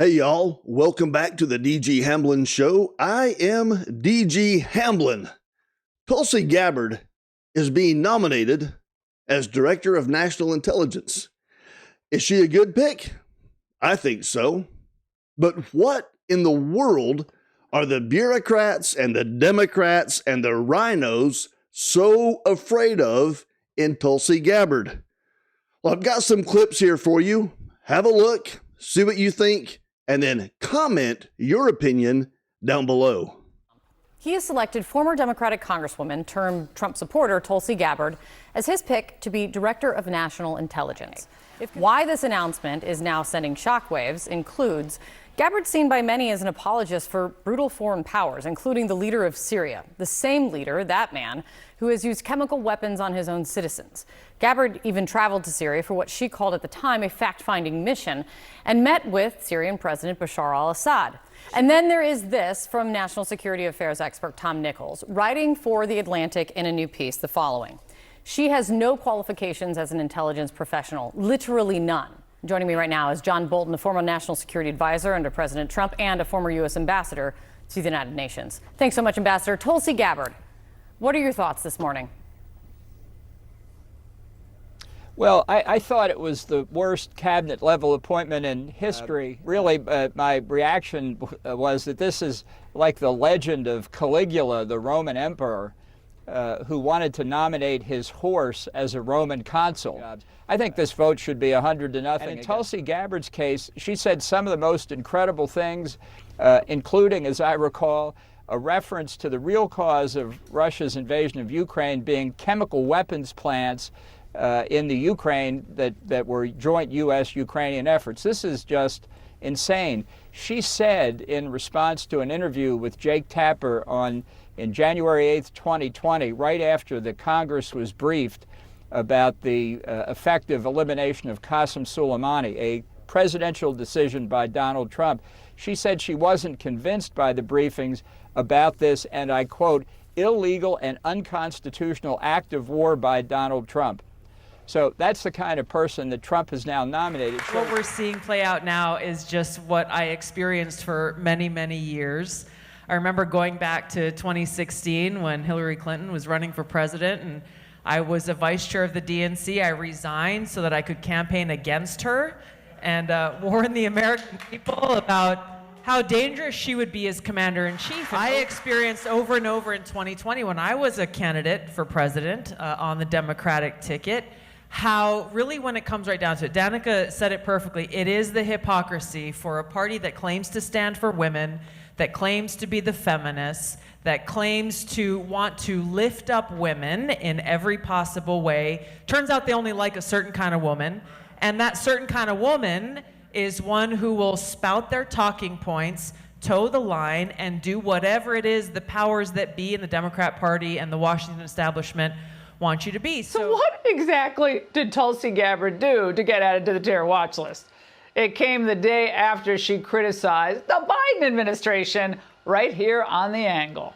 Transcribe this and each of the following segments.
Hey y'all, welcome back to the DG Hamblin Show. I am DG Hamblin. Tulsi Gabbard is being nominated as Director of National Intelligence. Is she a good pick? I think so. But what in the world are the bureaucrats and the Democrats and the rhinos so afraid of in Tulsi Gabbard? Well, I've got some clips here for you. Have a look, see what you think, and then comment your opinion down below. He has selected former Democratic Congresswoman turned Trump supporter Tulsi Gabbard as his pick to be Director of National Intelligence. Why this announcement is now sending shockwaves includes Gabbard seen by many as an apologist for brutal foreign powers, including the leader of Syria, the same leader, that man, who has used chemical weapons on his own citizens. Gabbard even traveled to Syria for what she called at the time a fact-finding mission and met with Syrian President Bashar al-Assad. And then there is this from National Security Affairs expert Tom Nichols, writing for The Atlantic in a new piece, the following. She has no qualifications as an intelligence professional, literally none. Joining me right now is John Bolton, a former national security advisor under President Trump and a former U.S. ambassador to the United Nations. Thanks so much, Ambassador. Tulsi Gabbard, what are your thoughts this morning? Well, I thought it was the worst cabinet level appointment in history. Really, my reaction was that this is like the legend of Caligula, the Roman emperor, who wanted to nominate his horse as a Roman consul. I think this vote should be 100-0. And in Tulsi Gabbard's case, she said some of the most incredible things, including, as I recall, a reference to the real cause of Russia's invasion of Ukraine being chemical weapons plants in the Ukraine that were joint U.S.-Ukrainian efforts. This is just insane. She said in response to an interview with Jake Tapper in January 8th, 2020, right after the Congress was briefed about the effective elimination of Qasem Soleimani, a presidential decision by Donald Trump. She said she wasn't convinced by the briefings about this, and I quote, illegal and unconstitutional act of war by Donald Trump. So that's the kind of person that Trump has now nominated. What we're seeing play out now is just what I experienced for many, many years. I remember going back to 2016 when Hillary Clinton was running for president, and I was a vice chair of the DNC. I resigned so that I could campaign against her and warn the American people about how dangerous she would be as commander-in-chief. I experienced over and over in 2020 when I was a candidate for president on the Democratic ticket, how really when it comes right down to it, Danica said it perfectly, it is the hypocrisy for a party that claims to stand for women, that claims to be the feminists, that claims to want to lift up women in every possible way. Turns out they only like a certain kind of woman, and that certain kind of woman is one who will spout their talking points, toe the line, and do whatever it is the powers that be in the Democrat Party and the Washington establishment want you to be. So what exactly did Tulsi Gabbard do to get added to the terror watch list? It came the day after she criticized the Biden administration right here on The Angle.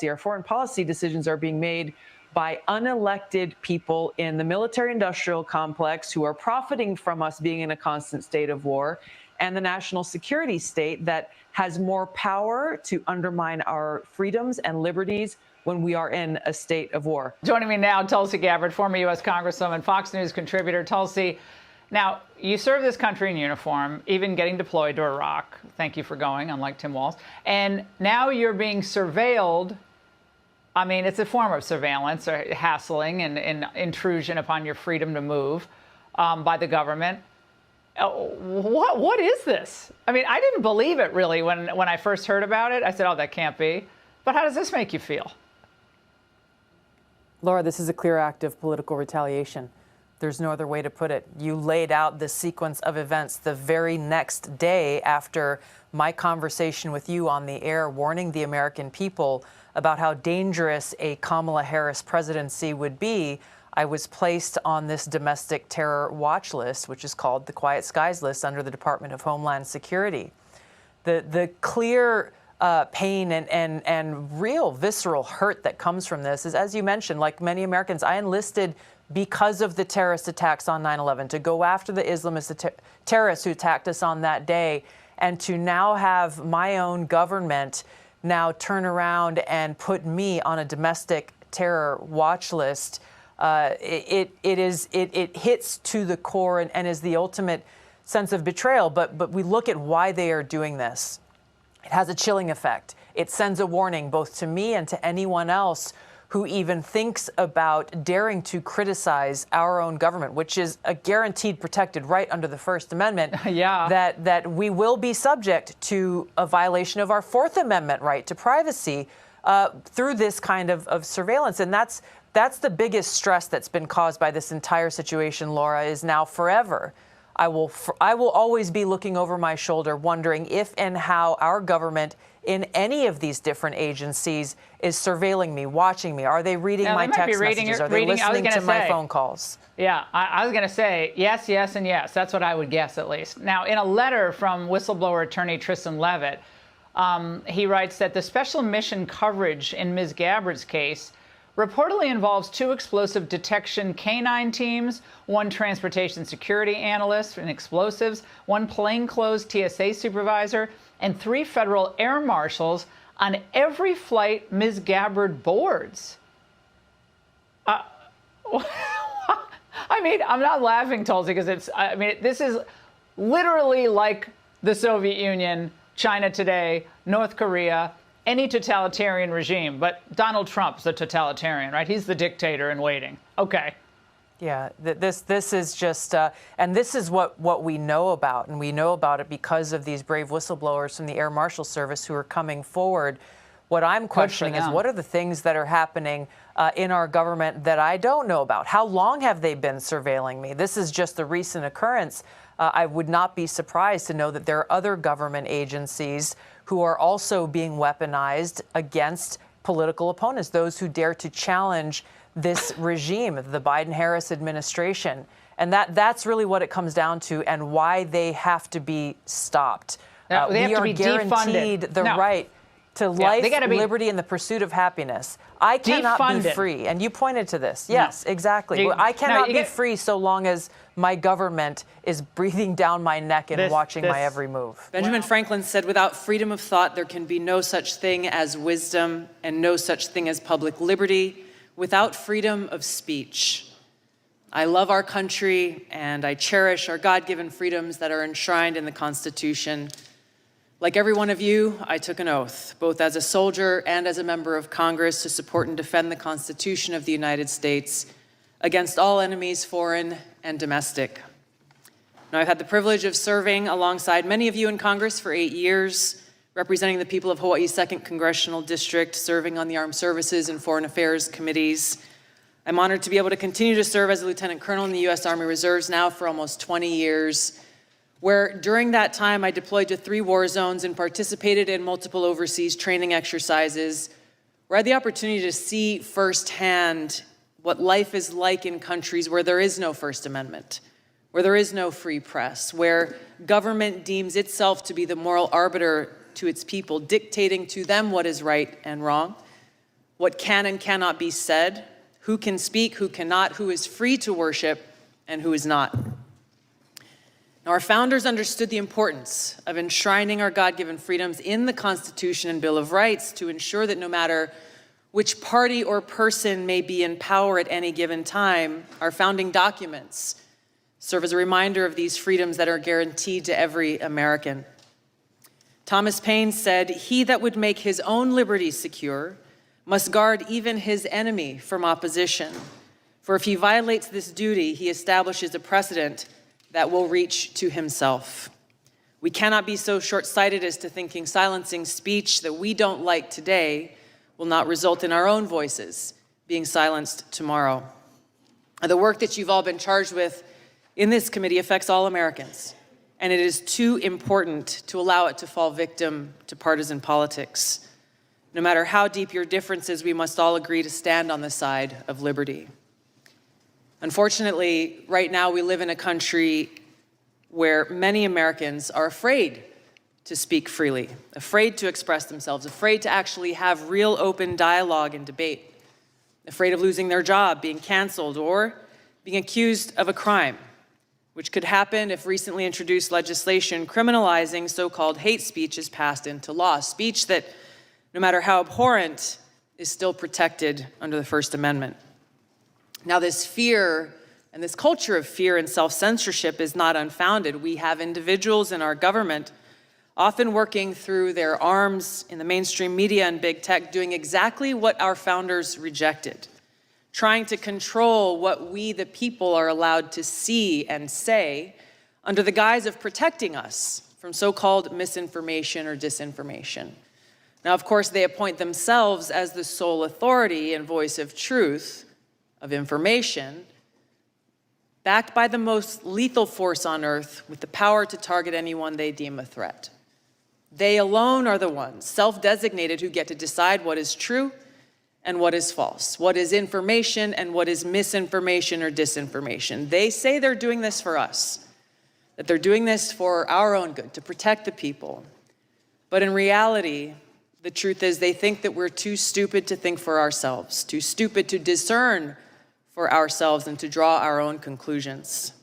Our foreign policy decisions are being made by unelected people in the military-industrial complex who are profiting from us being in a constant state of war, and the national security state that has more power to undermine our freedoms and liberties when we are in a state of war. Joining me now, Tulsi Gabbard, former U.S. Congresswoman, Fox News contributor. Tulsi, now, you serve this country in uniform, even getting deployed to Iraq. Thank you for going, unlike Tim Walz. And now you're being surveilled. I mean, it's a form of surveillance or hassling and intrusion upon your freedom to move by the government. What is this? I mean, I didn't believe it really when I first heard about it. I said, oh, that can't be. But how does this make you feel? Laura, this is a clear act of political retaliation. There's no other way to put it. You laid out the sequence of events the very next day after my conversation with you on the air, warning the American people about how dangerous a Kamala Harris presidency would be. I was placed on this domestic terror watch list, which is called the Quiet Skies list under the Department of Homeland Security. The clear pain and real visceral hurt that comes from this is, as you mentioned, like many Americans, I enlisted because of the terrorist attacks on 9/11, to go after the Islamist terrorists who attacked us on that day, and to now have my own government now turn around and put me on a domestic terror watch list, it hits to the core and is the ultimate sense of betrayal. But we look at why they are doing this. It has a chilling effect. It sends a warning both to me and to anyone else who even thinks about daring to criticize our own government, which is a guaranteed protected right under the First Amendment, that we will be subject to a violation of our Fourth Amendment right to privacy through this kind of surveillance. And that's the biggest stress that's been caused by this entire situation, Laura, is now forever. I will always be looking over my shoulder, wondering if and how our government in any of these different agencies is surveilling me, watching me. Are they reading my text messages? Are they listening to my phone calls? Yeah, I was going to say yes, yes, and yes. That's what I would guess, at least. Now, in a letter from whistleblower attorney Tristan Levitt, he writes that the special mission coverage in Ms. Gabbard's case reportedly involves 2 explosive detection canine teams, 1 transportation security analyst in explosives, 1 plainclothes TSA supervisor, and 3 federal air marshals on every flight Ms. Gabbard boards. I mean, I'm not laughing, Tulsi, because this is literally like the Soviet Union, China today, North Korea, any totalitarian regime. But Donald Trump's the totalitarian, right? He's the dictator in waiting. Okay. Yeah, this is just, and this is what we know about, and we know about it because of these brave whistleblowers from the Air Marshal Service who are coming forward. What I'm questioning is, what are the things that are happening in our government that I don't know about? How long have they been surveilling me? This is just a recent occurrence. I would not be surprised to know that there are other government agencies who are also being weaponized against political opponents, those who dare to challenge this regime, the Biden-Harris administration. And that's really what it comes down to, and why they have to be stopped. They have to be guaranteed defunded. the right to life, be liberty, and the pursuit of happiness. I cannot be free, and you pointed to this. Yes, exactly. I cannot be free so long as my government is breathing down my neck and watching my every move. Benjamin Franklin said, without freedom of thought, there can be no such thing as wisdom and no such thing as public liberty without freedom of speech. I love our country and I cherish our God-given freedoms that are enshrined in the Constitution. Like every one of you, I took an oath, both as a soldier and as a member of Congress, to support and defend the Constitution of the United States against all enemies, foreign and domestic. Now, I've had the privilege of serving alongside many of you in Congress for 8 years, representing the people of Hawaii's 2nd Congressional District, serving on the Armed Services and Foreign Affairs committees. I'm honored to be able to continue to serve as a Lieutenant Colonel in the U.S. Army Reserves now for almost 20 years, where during that time I deployed to 3 war zones and participated in multiple overseas training exercises, where I had the opportunity to see firsthand what life is like in countries where there is no First Amendment, where there is no free press, where government deems itself to be the moral arbiter to its people, dictating to them what is right and wrong, what can and cannot be said, who can speak, who cannot, who is free to worship, and who is not. Now, our founders understood the importance of enshrining our God-given freedoms in the Constitution and Bill of Rights to ensure that no matter which party or person may be in power at any given time, our founding documents serve as a reminder of these freedoms that are guaranteed to every American. Thomas Paine said, "He that would make his own liberty secure must guard even his enemy from opposition. For if he violates this duty, he establishes a precedent that will reach to himself." We cannot be so short-sighted as to thinking silencing speech that we don't like today will not result in our own voices being silenced tomorrow. The work that you've all been charged with in this committee affects all Americans, and it is too important to allow it to fall victim to partisan politics. No matter how deep your differences, we must all agree to stand on the side of liberty. Unfortunately, right now we live in a country where many Americans are afraid to speak freely, afraid to express themselves, afraid to actually have real open dialogue and debate, afraid of losing their job, being canceled, or being accused of a crime, which could happen if recently introduced legislation criminalizing so-called hate speech is passed into law. Speech that, no matter how abhorrent, is still protected under the First Amendment. Now, this fear and this culture of fear and self-censorship is not unfounded. We have individuals in our government often working through their arms in the mainstream media and big tech, doing exactly what our founders rejected, trying to control what we, the people, are allowed to see and say under the guise of protecting us from so-called misinformation or disinformation. Now, of course, they appoint themselves as the sole authority and voice of truth, of information, backed by the most lethal force on earth with the power to target anyone they deem a threat. They alone are the ones, self-designated, who get to decide what is true and what is false, what is information and what is misinformation or disinformation. They say they're doing this for us, that they're doing this for our own good, to protect the people. But in reality, the truth is they think that we're too stupid to think for ourselves, too stupid to discern for ourselves and to draw our own conclusions.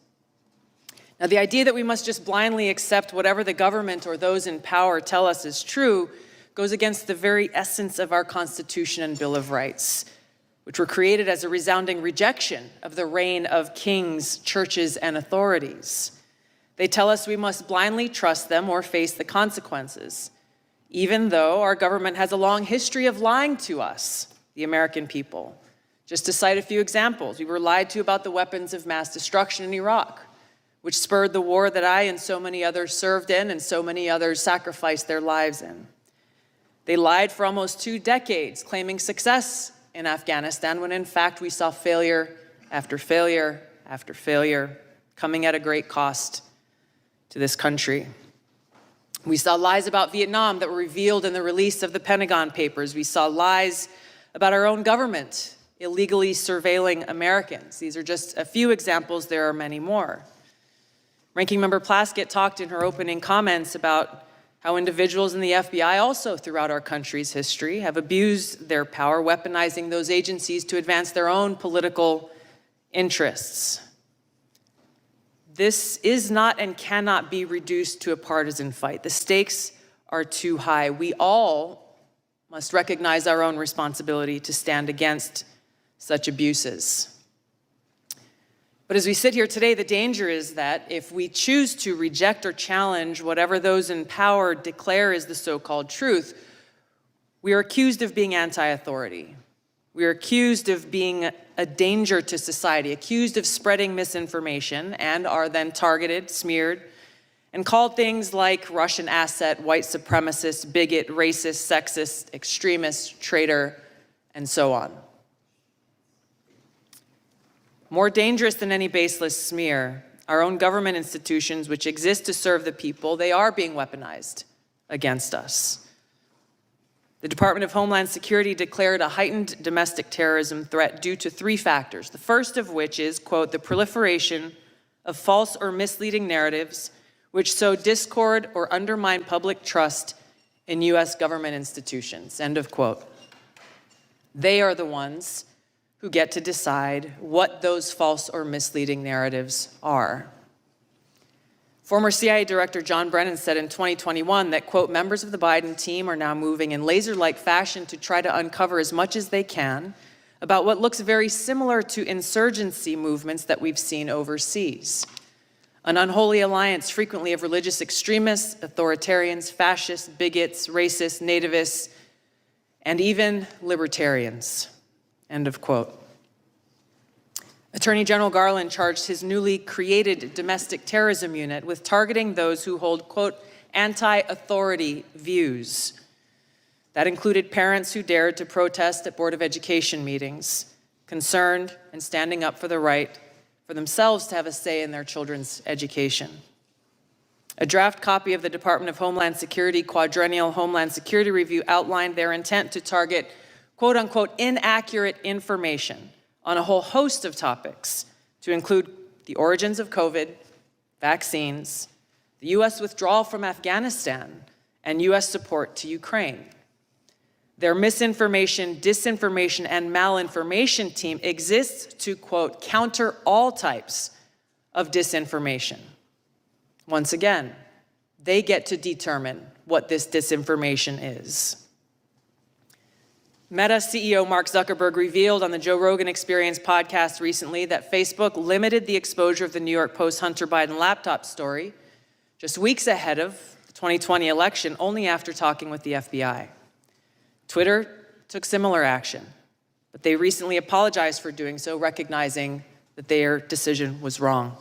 Now, the idea that we must just blindly accept whatever the government or those in power tell us is true goes against the very essence of our Constitution and Bill of Rights, which were created as a resounding rejection of the reign of kings, churches, and authorities. They tell us we must blindly trust them or face the consequences, even though our government has a long history of lying to us, the American people. Just to cite a few examples, we were lied to about the weapons of mass destruction in Iraq, which spurred the war that I and so many others served in and so many others sacrificed their lives in. They lied for almost 2 decades, claiming success in Afghanistan, when in fact we saw failure after failure after failure, coming at a great cost to this country. We saw lies about Vietnam that were revealed in the release of the Pentagon Papers. We saw lies about our own government illegally surveilling Americans. These are just a few examples. There are many more. Ranking Member Plaskett talked in her opening comments about how individuals in the FBI also throughout our country's history have abused their power, weaponizing those agencies to advance their own political interests. This is not and cannot be reduced to a partisan fight. The stakes are too high. We all must recognize our own responsibility to stand against such abuses. But as we sit here today, the danger is that if we choose to reject or challenge whatever those in power declare is the so-called truth, we are accused of being anti-authority. We are accused of being a danger to society, accused of spreading misinformation, and are then targeted, smeared, and called things like Russian asset, white supremacist, bigot, racist, sexist, extremist, traitor, and so on. More dangerous than any baseless smear, our own government institutions, which exist to serve the people, they are being weaponized against us. The Department of Homeland Security declared a heightened domestic terrorism threat due to 3 factors, the first of which is, quote, the proliferation of false or misleading narratives which sow discord or undermine public trust in U.S. government institutions, end of quote. They are the ones who get to decide what those false or misleading narratives are. Former CIA Director John Brennan said in 2021 that, quote, members of the Biden team are now moving in laser-like fashion to try to uncover as much as they can about what looks very similar to insurgency movements that we've seen overseas. An unholy alliance frequently of religious extremists, authoritarians, fascists, bigots, racists, nativists, and even libertarians. End of quote. Attorney General Garland charged his newly created domestic terrorism unit with targeting those who hold, quote, anti-authority views. That included parents who dared to protest at Board of Education meetings, concerned and standing up for the right for themselves to have a say in their children's education. A draft copy of the Department of Homeland Security Quadrennial Homeland Security Review outlined their intent to target, quote unquote, inaccurate information on a whole host of topics, to include the origins of COVID, vaccines, the U.S. withdrawal from Afghanistan, and U.S. support to Ukraine. Their misinformation, disinformation, and malinformation team exists to, quote, counter all types of disinformation. Once again, they get to determine what this disinformation is. Meta CEO Mark Zuckerberg revealed on the Joe Rogan Experience podcast recently that Facebook limited the exposure of the New York Post Hunter Biden laptop story just weeks ahead of the 2020 election, only after talking with the FBI. Twitter took similar action, but they recently apologized for doing so, recognizing that their decision was wrong.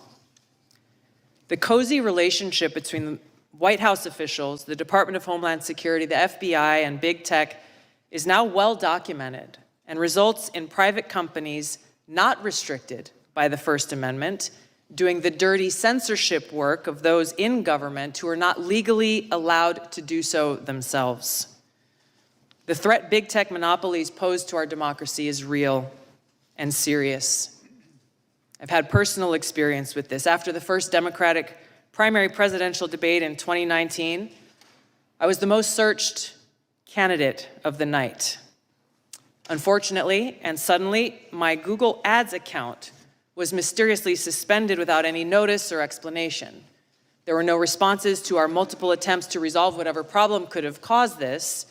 The cozy relationship between the White House officials, the Department of Homeland Security, the FBI, and big tech is now well documented and results in private companies not restricted by the First Amendment doing the dirty censorship work of those in government who are not legally allowed to do so themselves. The threat big tech monopolies pose to our democracy is real and serious. I've had personal experience with this. After the first Democratic primary presidential debate in 2019, I was the most searched candidate of the night. Unfortunately, and suddenly, my Google Ads account was mysteriously suspended without any notice or explanation. There were no responses to our multiple attempts to resolve whatever problem could have caused this.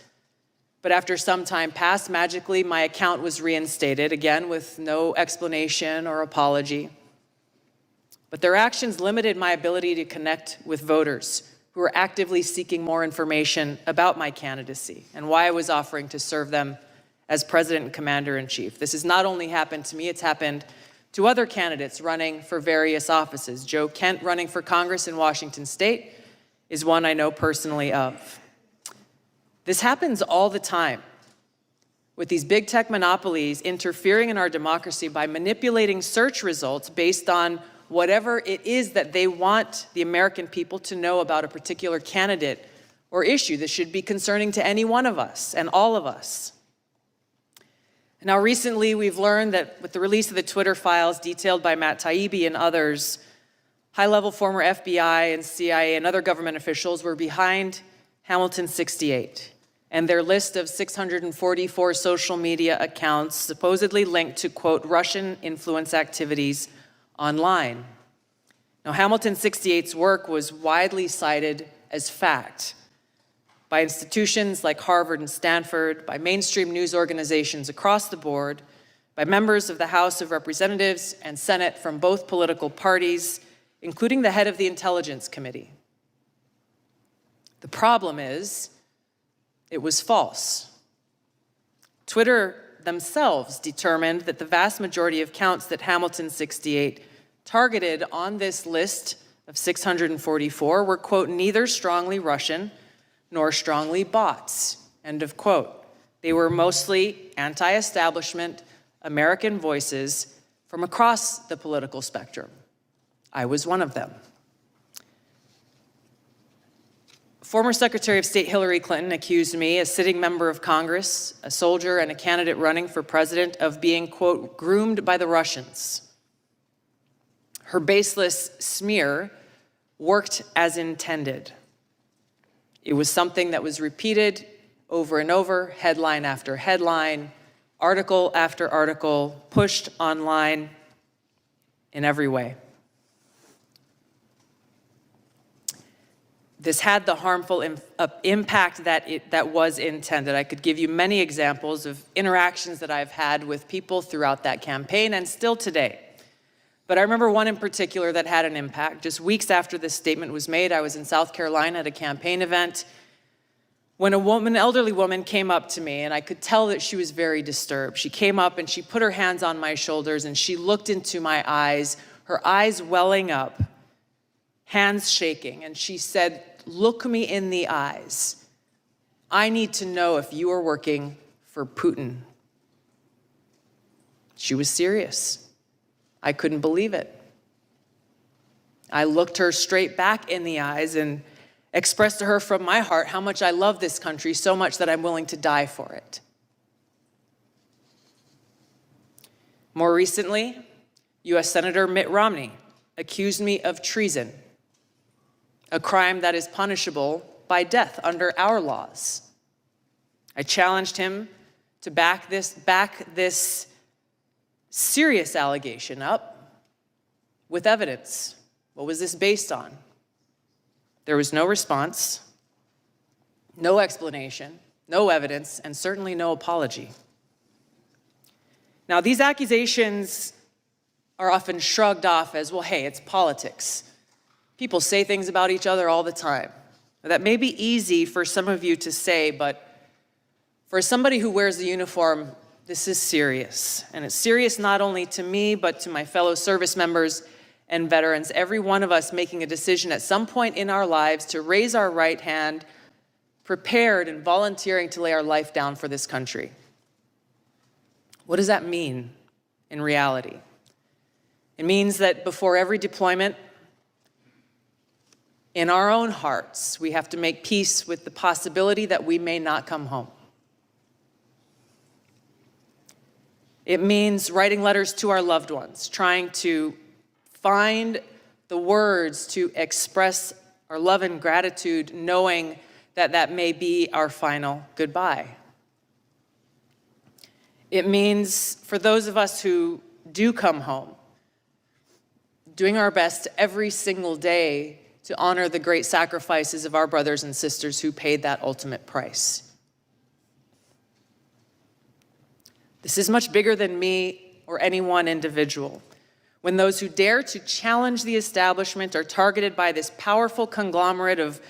But after some time passed, magically, my account was reinstated, again with no explanation or apology. But their actions limited my ability to connect with voters who were actively seeking more information about my candidacy and why I was offering to serve them as President and Commander-in-Chief. This has not only happened to me, it's happened to other candidates running for various offices. Joe Kent, running for Congress in Washington State, is one I know personally of. This happens all the time, with these big tech monopolies interfering in our democracy by manipulating search results based on whatever it is that they want the American people to know about a particular candidate or issue that should be concerning to any one of us and all of us. Now, recently, we've learned that with the release of the Twitter files detailed by Matt Taibbi and others, high-level former FBI and CIA and other government officials were behind Hamilton 68 and their list of 644 social media accounts supposedly linked to, quote, Russian influence activities online. Now, Hamilton 68's work was widely cited as fact by institutions like Harvard and Stanford, by mainstream news organizations across the board, by members of the House of Representatives and Senate from both political parties, including the head of the Intelligence Committee. The problem is, it was false. Twitter themselves determined that the vast majority of accounts that Hamilton 68 targeted on this list of 644 were, quote, neither strongly Russian nor strongly bots, end of quote. They were mostly anti-establishment American voices from across the political spectrum. I was one of them. Former Secretary of State Hillary Clinton accused me, a sitting member of Congress, a soldier, and a candidate running for president, of being, quote, groomed by the Russians. Her baseless smear worked as intended. It was something that was repeated over and over, headline after headline, article after article, pushed online in every way. This had the harmful impact that was intended. I could give you many examples of interactions that I've had with people throughout that campaign and still today. But I remember one in particular that had an impact. Just weeks after this statement was made, I was in South Carolina at a campaign event when an elderly woman came up to me, and I could tell that she was very disturbed. She came up and she put her hands on my shoulders and she looked into my eyes, her eyes welling up, hands shaking, and she said, "Look me in the eyes. I need to know if you are working for Putin." She was serious. I couldn't believe it. I looked her straight back in the eyes and expressed to her from my heart how much I love this country, so much that I'm willing to die for it. More recently, U.S. Senator Mitt Romney accused me of treason, a crime that is punishable by death under our laws. I challenged him to back this serious allegation up with evidence. What was this based on? There was no response, no explanation, no evidence, and certainly no apology. Now, these accusations are often shrugged off as, well, hey, it's politics. People say things about each other all the time. That may be easy for some of you to say, but for somebody who wears the uniform, this is serious. And it's serious not only to me, but to my fellow service members and veterans, every one of us making a decision at some point in our lives to raise our right hand, prepared and volunteering to lay our life down for this country. What does that mean in reality? It means that before every deployment, in our own hearts, we have to make peace with the possibility that we may not come home. It means writing letters to our loved ones, trying to find the words to express our love and gratitude, knowing that that may be our final goodbye. It means for those of us who do come home, doing our best every single day to honor the great sacrifices of our brothers and sisters who paid that ultimate price. This is much bigger than me or any one individual. When those who dare to challenge the establishment are targeted by this powerful conglomerate of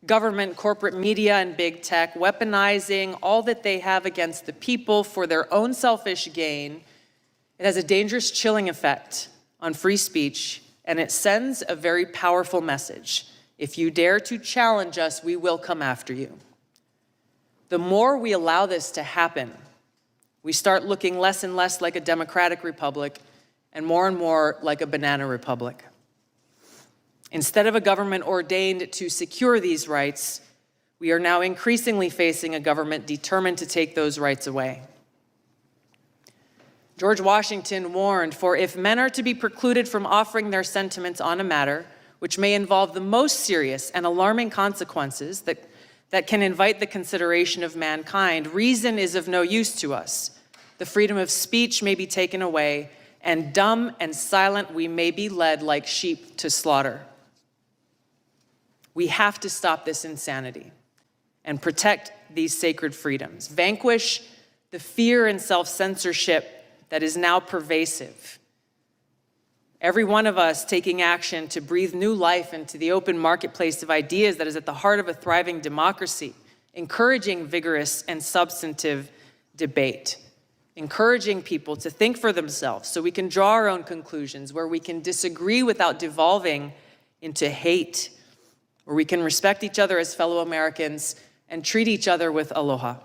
government, corporate media, and big tech, weaponizing all that they have against the people for their own selfish gain, it has a dangerous chilling effect on free speech, and it sends a very powerful message. If you dare to challenge us, we will come after you. The more we allow this to happen, we start looking less and less like a democratic republic and more like a banana republic. Instead of a government ordained to secure these rights, we are now increasingly facing a government determined to take those rights away. George Washington warned, "For if men are to be precluded from offering their sentiments on a matter which may involve the most serious and alarming consequences that can invite the consideration of mankind, reason is of no use to us. The freedom of speech may be taken away, and dumb and silent we may be led like sheep to slaughter." We have to stop this insanity and protect these sacred freedoms. Vanquish the fear and self-censorship that is now pervasive. Every one of us taking action to breathe new life into the open marketplace of ideas that is at the heart of a thriving democracy, encouraging vigorous and substantive debate, encouraging people to think for themselves so we can draw our own conclusions, where we can disagree without devolving into hate, where we can respect each other as fellow Americans and treat each other with aloha.